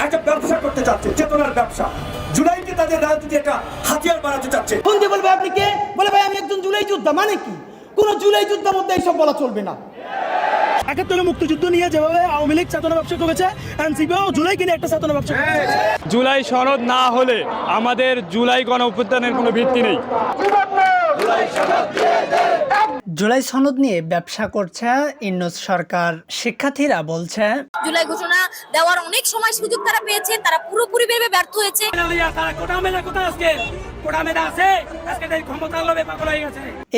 একটা ব্যবসা করতে চাচ্ছে, চেতনার ব্যবসা। জুলাইকে তাদের রাজনীতি একটা হাতিয়ার বানাতে চাচ্ছে। বন্ধু বলবে আপনি কে? বলে ভাই আমি একজন জুলাই যোদ্ধা। মানে কি? কোন জুলাই যোদ্ধার মধ্যে এইসব বলা চলবে না। ৭১ মুক্তিযুদ্ধ নিয়ে যেভাবে আওয়ামী লীগ চেতনা ব্যবসা করেছে, এনসিপিও জুলাই কিনে একটা চেতনা ব্যবসা করেছে। জুলাই সনদ না হলে আমাদের জুলাই গণ অভ্যুত্থানের কোনো ভিত্তি নেই। জুলাই সনদ নিয়ে ব্যবসা করছে ইউনূস সরকার। শিক্ষার্থীরা বলছে জুলাই ঘোষণা দেওয়ার অনেক সময় সুযোগ তারা পেয়েছে, তারা পুরোপুরি ভেবে ব্যর্থ হয়েছে।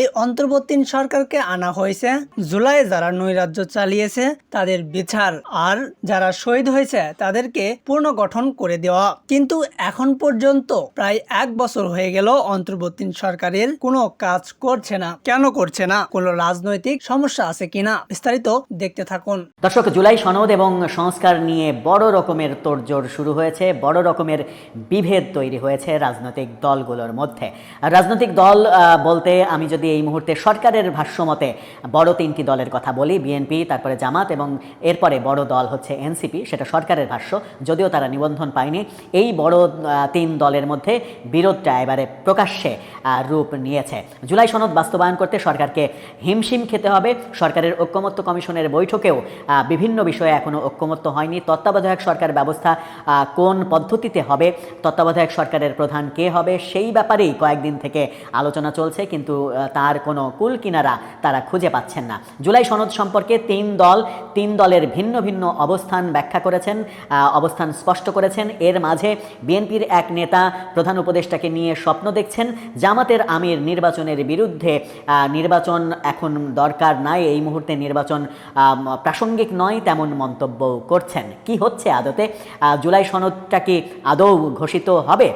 এই অন্তর্বর্তীন সরকারকে আনা হয়েছে জুলাই যারা নৈরাজ্য চালিয়েছে তাদের বিচার, আর যারা শহীদ হয়েছে তাদেরকে পুনর্গঠন করে দেওয়া। কিন্তু এখন পর্যন্ত প্রায় 1 বছর হয়ে গেল অন্তর্বর্তীন সরকারের কোনো কাজ করছে না। কেন করছে না? কোনো রাজনৈতিক সমস্যা আছে কিনা? বিস্তারিত দেখতে থাকুন। দর্শক, জুলাই সনদ এবং সংস্কার নিয়ে বড় রকমের তোড়জোড় শুরু হয়েছে, বড় রকমের বিভেদ তৈরি হয়েছে রাজনৈতিক দলগুলোর মধ্যে। রাজনৈতিক দল বলতে আমি যদি এই মুহূর্তে সরকারের ভাষ্যমতে বড় 3টি দলের কথা বলি, বিএনপি, তারপরে জামাত এবং এরপরে বড় দল হচ্ছে এনসিপি, সেটা সরকারের ভাষ্য, যদিও তারা নিবন্ধন পায়নি। এই বড় 3 দলের মধ্যে বিরোধটা এবারে প্রকাশ্যে রূপ নিয়েছে। জুলাই সনদ বাস্তবায়ন করতে সরকারকে হিমশিম খেতে হবে। সরকারের ঐক্যমত্য কমিশনের বৈঠকেও বিভিন্ন বিষয়ে এখনও ঐক্যমত্য হয়নি। তত্ত্বাবধায়ক সরকার ব্যবস্থা কোন পদ্ধতিতে হবে, তত্ত্বাবধায়ক সরকারের প্রধান কে হবে, সেই ব্যাপারেই কয়েকদিন থেকে আলোচনা চলছে, কিন্তু তার কোনো কুল কিনারা তারা খুঁজে পাচ্ছেন না। জুলাই সনদ সম্পর্কে 3 দলের ভিন্ন ভিন্ন অবস্থান ব্যাখ্যা করেছেন, অবস্থান স্পষ্ট করেছেন। এর মাঝে বিএনপির এক নেতা প্রধান উপদেষ্টাকে নিয়ে স্বপ্ন দেখছেন, জামাতের আমির নির্বাচনের বিরুদ্ধে, নির্বাচন এখন দরকার নাই, এই মুহূর্তে নির্বাচন প্রাসঙ্গিক নয়, তেমন মন্তব্য করছেন। কি হচ্ছে আদতে? জুলাই সনদটা কি আদৌ ঘোষিত হবে,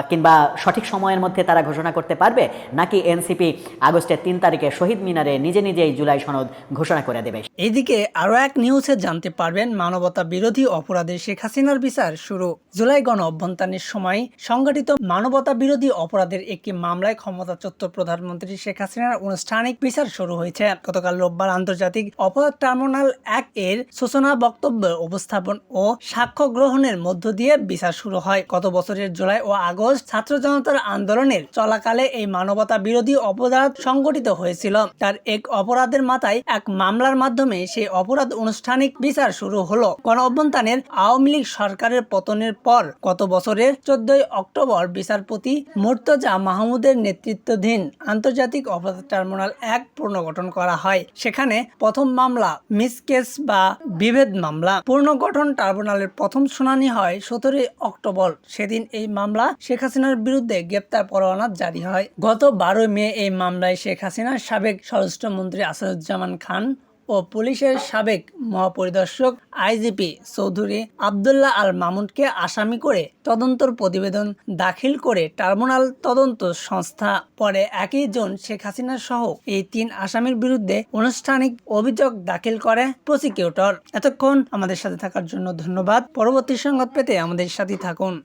কিংবা সঠিক সময়ের মধ্যে তারা ঘোষণা করতে পারবে, নাকি এনসিপি আগস্টের 3 তারিখে শহীদ মিনারে নিজেই জুলাই সনদ ঘোষণা করে দেবে? এইদিকে আরো এক নিউজে জানতে পারবেন মানবতা বিরোধী অপরাধে শেখ হাসিনার বিচার শুরু। জুলাই গণ অভ্যুত্থানের সময় সংগঠিত মানবতা বিরোধী অপরাধের একটি মামলায় ক্ষমতাচ্যুত প্রধানমন্ত্রী শেখ হাসিনার আনুষ্ঠানিক বিচার শুরু হয়েছে। গতকাল রোববার আন্তর্জাতিক অপরাধ ট্রাইব্যুনাল 1 এর সূচনা বক্তব্য উপস্থাপন ও সাক্ষ্য গ্রহণের মধ্য দিয়ে বিচার শুরু হয়। গত বছরের জুলাই ও আগস্ট ছাত্র জনতার আন্দোলনের চলাকালে এই মানবতা বিরোধী অপরাধ সংগঠিত হয়েছিল। তার এক অপরাধের মাথায় এক মামলার মাধ্যমে সেই অপরাধ আনুষ্ঠানিক বিচার শুরু হলো। গণ অভ্যুত্থানের আওয়ামী লীগ সরকারের পতনের পর গত বছরের 14 অক্টোবর বিচারপতি মুর্তজা মাহমুদের নেতৃত্বাধীন আন্তর্জাতিক অপরাধ ট্রাইব্যুনাল 1 পুনর্গঠন করা হয়। সেখানে প্রথম মামলা মিসকেস বা বিভেদ মামলা। পুনর্গঠন ট্রাইব্যুনালের প্রথম শুনানি হয় 17 অক্টোবর। সেদিন এই মামলা শেখ হাসিনার বিরুদ্ধে গ্রেপ্তার পরোয়ানা জারি হয়। গত 12 মে এই মামলায় শেখ হাসিনার সাবেক স্বরাষ্ট্রমন্ত্রী আসাদুজ্জামান খান ও পুলিশের সাবেক মহাপরিদর্শক আইজিপি চৌধুরী আবদুল্লাহ আল মামুনকে আসামি করে তদন্তর প্রতিবেদন দাখিল করে ট্রাইব্যুনাল তদন্ত সংস্থা পরে একই জন শেখ হাসিনা সহ এই 3 আসামির বিরুদ্ধে আনুষ্ঠানিক অভিযোগ দাখিল করে প্রসিকিউটর। এতক্ষণ আমাদের সাথে থাকার জন্য ধন্যবাদ। পরবর্তী সংবাদ পেতে আমাদের সাথে থাকুন।